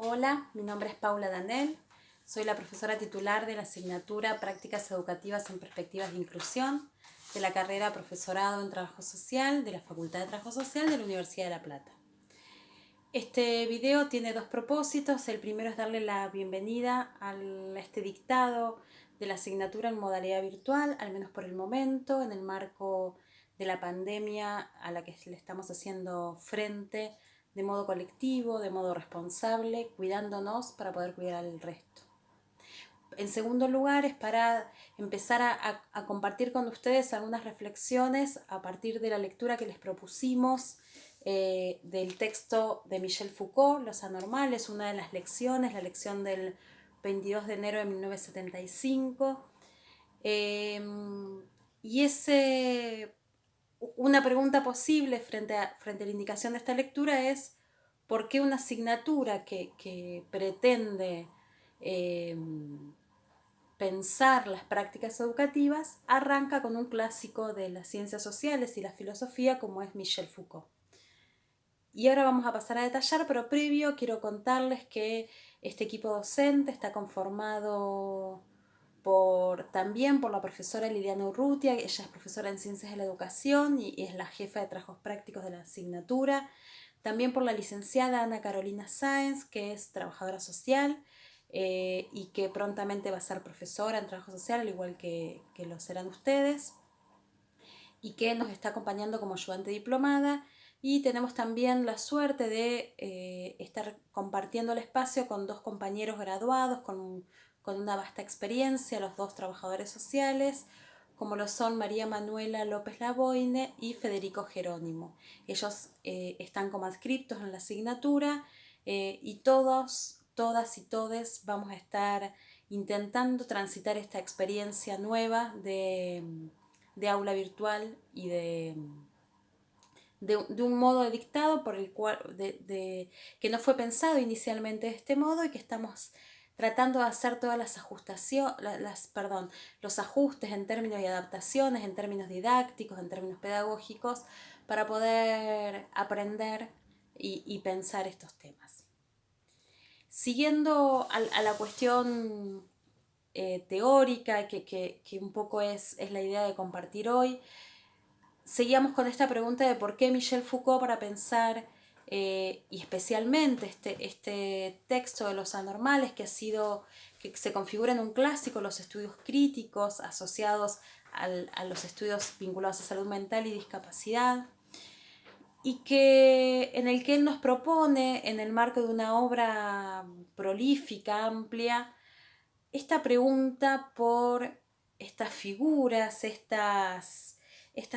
Hola, mi nombre es Paula Danel, soy la profesora titular de la asignatura Prácticas Educativas en Perspectivas de Inclusión de la carrera Profesorado en Trabajo Social de la Facultad de Trabajo Social de la Universidad de La Plata. Este video tiene dos propósitos. El primero es darle la bienvenida a este dictado de la asignatura en modalidad virtual, al menos por el momento, en el marco de la pandemia a la que le estamos haciendo frente de modo colectivo, de modo responsable, cuidándonos para poder cuidar al resto. En segundo lugar, es para empezar a compartir con ustedes algunas reflexiones a partir de la lectura que les propusimos del texto de Michel Foucault, Los Anormales, una de las lecciones, la lección del 22 de enero de 1975. Una pregunta posible frente a la indicación de esta lectura es ¿por qué una asignatura que pretende pensar las prácticas educativas arranca con un clásico de las ciencias sociales y la filosofía como es Michel Foucault? Y ahora vamos a pasar a detallar, pero previo quiero contarles que este equipo docente está conformado también por la profesora Liliana Urrutia. Ella es profesora en Ciencias de la Educación y es la jefa de trabajos prácticos de la asignatura. También por la licenciada Ana Carolina Sáenz, que es trabajadora social y que prontamente va a ser profesora en trabajo social, al igual que lo serán ustedes, y que nos está acompañando como ayudante diplomada. Y tenemos también la suerte de estar compartiendo el espacio con dos compañeros graduados con una vasta experiencia, los dos trabajadores sociales, como lo son María Manuela López Laboine y Federico Jerónimo. Ellos están como adscriptos en la asignatura y todos, todas y todes vamos a estar intentando transitar esta experiencia nueva de aula virtual y de un modo de dictado por el cual, que no fue pensado inicialmente de este modo y que estamos tratando de hacer todas las los ajustes en términos de adaptaciones, en términos didácticos, en términos pedagógicos, para poder aprender y pensar estos temas. Siguiendo a la cuestión teórica, que un poco es la idea de compartir hoy, seguíamos con esta pregunta de por qué Michel Foucault para pensar, y especialmente este texto de Los Anormales, que se configura en un clásico, los estudios críticos asociados a los estudios vinculados a salud mental y discapacidad, y en el que él nos propone, en el marco de una obra prolífica, amplia, esta pregunta por estas figuras, estas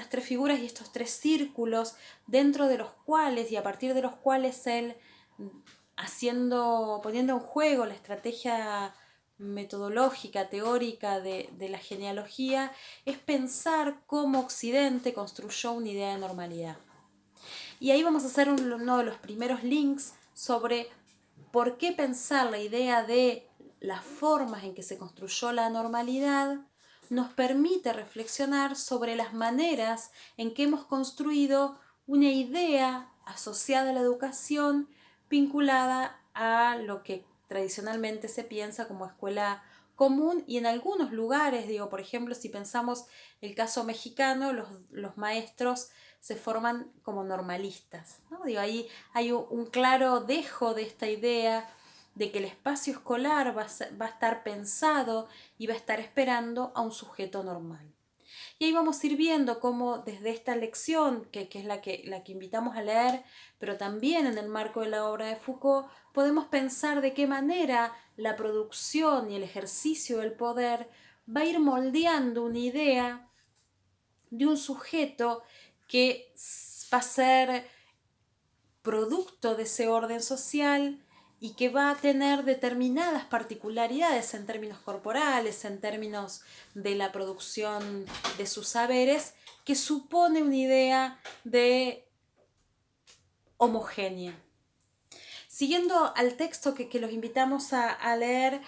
tres figuras y estos tres círculos, dentro de los cuales y a partir de los cuales él, poniendo en juego la estrategia metodológica, teórica de la genealogía, es pensar cómo Occidente construyó una idea de normalidad. Y ahí vamos a hacer uno de los primeros links sobre por qué pensar la idea de las formas en que se construyó la normalidad nos permite reflexionar sobre las maneras en que hemos construido una idea asociada a la educación vinculada a lo que tradicionalmente se piensa como escuela común, y en algunos lugares, por ejemplo, si pensamos el caso mexicano, los maestros se forman como normalistas, ¿no? Ahí hay un claro dejo de esta idea de que el espacio escolar va a estar pensado y va a estar esperando a un sujeto normal. Y ahí vamos a ir viendo cómo desde esta lección, que es la que invitamos a leer, pero también en el marco de la obra de Foucault, podemos pensar de qué manera la producción y el ejercicio del poder va a ir moldeando una idea de un sujeto que va a ser producto de ese orden social y que va a tener determinadas particularidades en términos corporales, en términos de la producción de sus saberes, que supone una idea de homogénea. Siguiendo al texto que los invitamos a leer,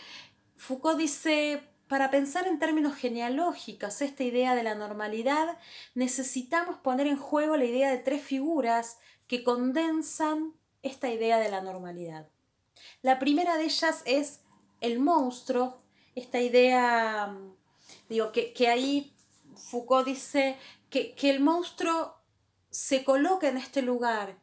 Foucault dice: para pensar en términos genealógicos esta idea de la normalidad, necesitamos poner en juego la idea de tres figuras que condensan esta idea de la normalidad. La primera de ellas es el monstruo, esta idea, que ahí Foucault dice que el monstruo se coloca en este lugar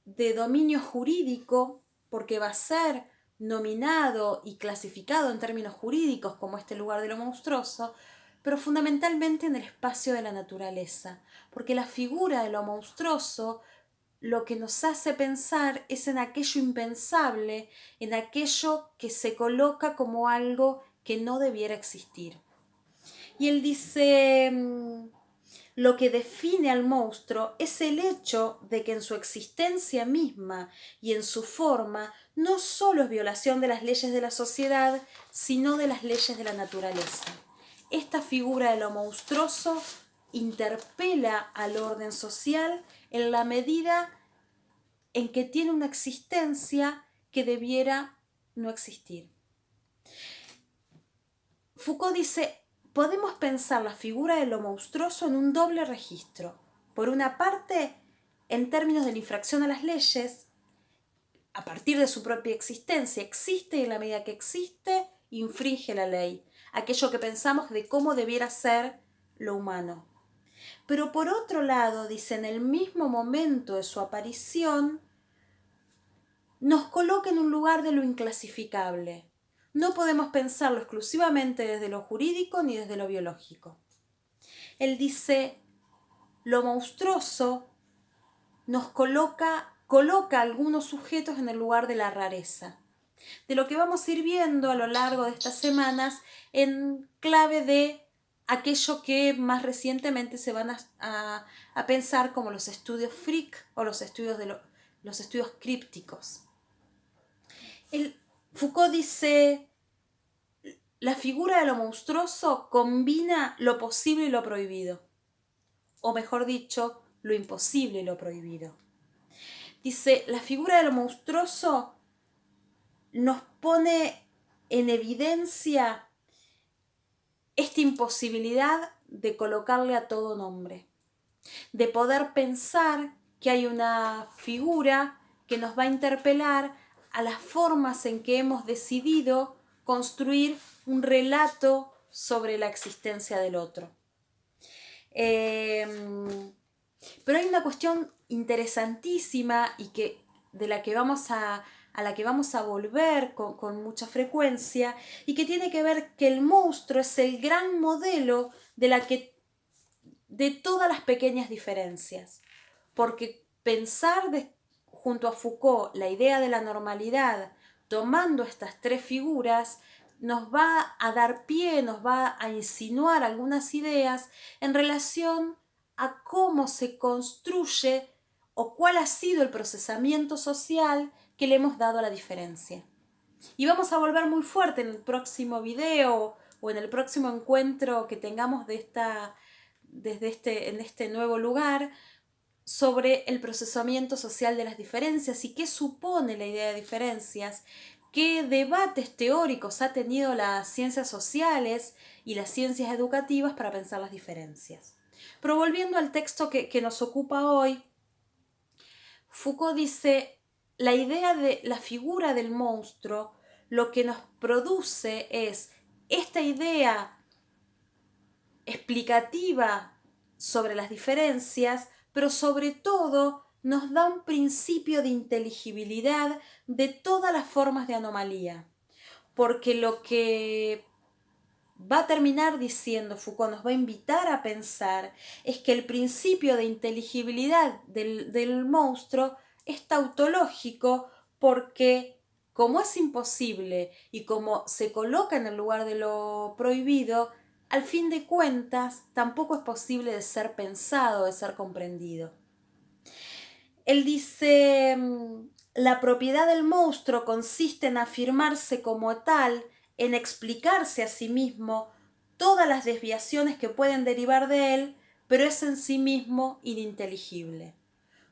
de dominio jurídico porque va a ser nominado y clasificado en términos jurídicos como este lugar de lo monstruoso, pero fundamentalmente en el espacio de la naturaleza, porque la figura de lo monstruoso lo que nos hace pensar es en aquello impensable, en aquello que se coloca como algo que no debiera existir. Y él dice, lo que define al monstruo es el hecho de que en su existencia misma y en su forma no solo es violación de las leyes de la sociedad, sino de las leyes de la naturaleza. Esta figura de lo monstruoso interpela al orden social en la medida en que tiene una existencia que debiera no existir. Foucault dice, podemos pensar la figura de lo monstruoso en un doble registro. Por una parte, en términos de la infracción a las leyes, a partir de su propia existencia, existe y en la medida que existe, infringe la ley, aquello que pensamos de cómo debiera ser lo humano. Pero por otro lado, dice, en el mismo momento de su aparición, nos coloca en un lugar de lo inclasificable. No podemos pensarlo exclusivamente desde lo jurídico ni desde lo biológico. Él dice, lo monstruoso nos coloca a algunos sujetos en el lugar de la rareza. De lo que vamos a ir viendo a lo largo de estas semanas en clave de aquello que más recientemente se van a pensar como los estudios freak o los estudios crípticos. Foucault dice, la figura de lo monstruoso combina lo posible y lo prohibido, o mejor dicho, lo imposible y lo prohibido. Dice, la figura de lo monstruoso nos pone en evidencia esta imposibilidad de colocarle a todo nombre, de poder pensar que hay una figura que nos va a interpelar a las formas en que hemos decidido construir un relato sobre la existencia del otro. Pero hay una cuestión interesantísima y de la que a la que vamos a volver con mucha frecuencia y que tiene que ver que el monstruo es el gran modelo de todas las pequeñas diferencias. Porque pensar junto a Foucault la idea de la normalidad, tomando estas tres figuras, nos va a dar pie, nos va a insinuar algunas ideas en relación a cómo se construye o cuál ha sido el procesamiento social que le hemos dado a la diferencia. Y vamos a volver muy fuerte en el próximo video o en el próximo encuentro que tengamos en este nuevo lugar sobre el procesamiento social de las diferencias y qué supone la idea de diferencias, qué debates teóricos ha tenido las ciencias sociales y las ciencias educativas para pensar las diferencias. Pero volviendo al texto que nos ocupa hoy, Foucault dice, la idea de la figura del monstruo lo que nos produce es esta idea explicativa sobre las diferencias, pero sobre todo nos da un principio de inteligibilidad de todas las formas de anomalía. Porque lo que va a terminar diciendo Foucault, nos va a invitar a pensar, es que el principio de inteligibilidad del monstruo es tautológico porque como es imposible y como se coloca en el lugar de lo prohibido, al fin de cuentas tampoco es posible de ser pensado, de ser comprendido. Él dice, la propiedad del monstruo consiste en afirmarse como tal, en explicarse a sí mismo todas las desviaciones que pueden derivar de él, pero es en sí mismo ininteligible.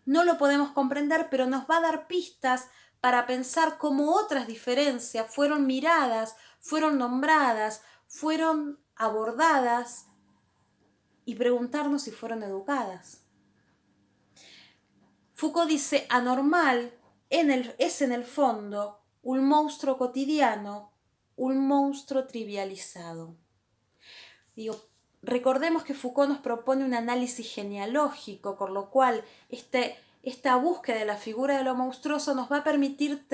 No lo podemos comprender, pero nos va a dar pistas para pensar cómo otras diferencias fueron miradas, fueron nombradas, fueron abordadas y preguntarnos si fueron educadas. Foucault dice, anormal es en el fondo un monstruo cotidiano, un monstruo trivializado. Digo, recordemos que Foucault nos propone un análisis genealógico, con lo cual esta búsqueda de la figura de lo monstruoso nos va a permitir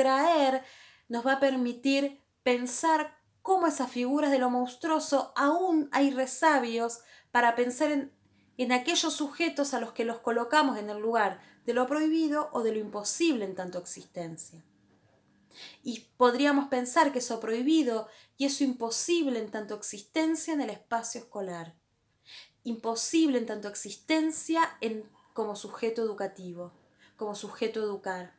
nos va a permitir pensar cómo esas figuras de lo monstruoso aún hay resabios para pensar en aquellos sujetos a los que los colocamos en el lugar de lo prohibido o de lo imposible en tanto existencia. Y podríamos pensar que eso prohibido y eso imposible en tanto existencia en el espacio escolar, imposible en tanto existencia como sujeto educativo, como sujeto educar.